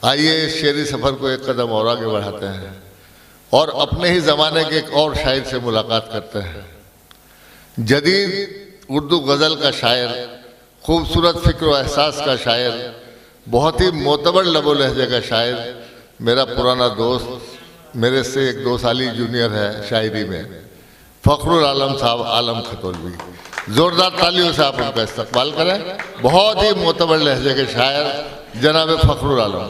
आइए इस शेरी सफ़र को एक कदम और आगे बढ़ाते हैं और अपने ही ज़माने के एक और शायर से मुलाकात करते हैं। जदीद उर्दू गज़ल का शायर, खूबसूरत फ़िक्र व एहसास का शायर, बहुत ही मोतबर लबो लहजे का शायर, मेरा पुराना दोस्त, मेरे से एक 2 साल जूनियर है शायरी में, फ़खरुल आलम साहब आलम खतौलवी। ज़ोरदार तालियों से आप उनका इस्तकबाल करें। बहुत ही मोतबर लहजे के शायर जनाब फ़खरुल आलम।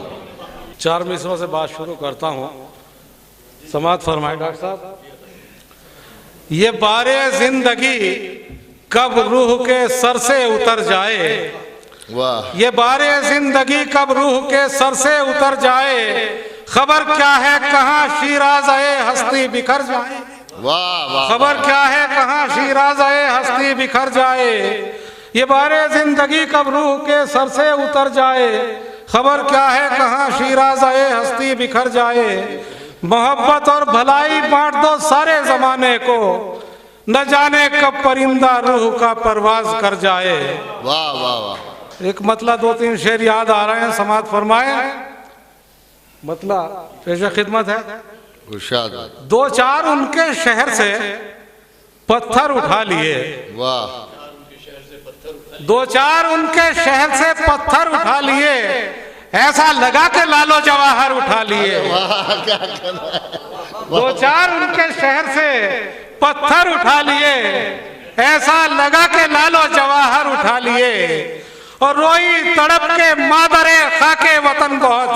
4 मिसरों से बात शुरू करता हूँ। समाअत फरमाए डॉक्टर साहब। ये बारे जिंदगी कब रूह के सर से उतर जाए, वाह। ये बारे जिंदगी कब रूह के सर से उतर जाए, खबर क्या है कहाँ शीराज़े हस्ती बिखर जाए। वाह वाह। खबर क्या है कहाँ शीराज़े हस्ती बिखर जाए, ये बारे जिंदगी कब रूह के सर से उतर जाए, खबर क्या है कहाँ शीराज़े हस्ती बिखर जाए। मोहब्बत और भलाई बांट दो सारे जमाने को, न जाने कब परिंदा रूह का परवाज कर जाए। वाह वाह वाह। एक मतलब 2-3 शेर याद आ रहे हैं, समाअत फरमाए। मतलब पेशा खिदमत है। 2-4 उनके शहर से पत्थर उठा लिए। वाह। 2-4 उनके शहर से पत्थर उठा लिए, ऐसा लगा के लालो जवाहर उठा लिए। 2-4 उनके शहर से पत्थर उठा लिए, ऐसा लगा के लालो जवाहर उठा लिए, और रोई तड़प के मादरे खाके वतन बहुत,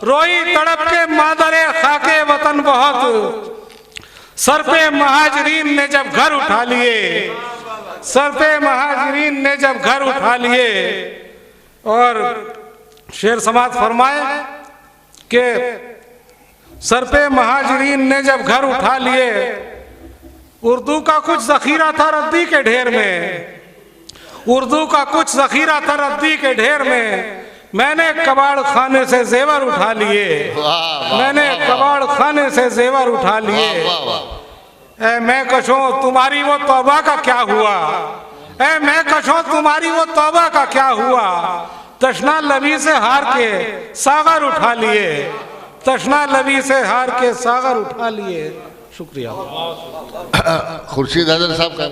रोई तड़प के मादरे खाके वतन बहुत, सर पे महाजरीन ने जब घर उठा लिए, सर पे महाजरीन ने जब घर उठा लिए। और शेर समाअत फरमाए कि सर पे महाजरीन ने जब घर उठा लिए, उर्दू का कुछ ज़ख़ीरा था रद्दी के ढेर में, उर्दू का कुछ ज़ख़ीरा था रद्दी के ढेर में, मैंने कबाड़ खाने से जेवर उठा लिए, मैंने कबाड़ खाने से जेवर उठा लिए। ऐ मैं कशों तुम्हारी वो तौबा का क्या हुआ, ऐ मैं कशों तुम्हारी वो तौबा का क्या हुआ, तशना लबी से हार के सागर उठा लिए, तशना लबी से हार के सागर उठा लिए। शुक्रिया। खुर्शीद हैदर साहब का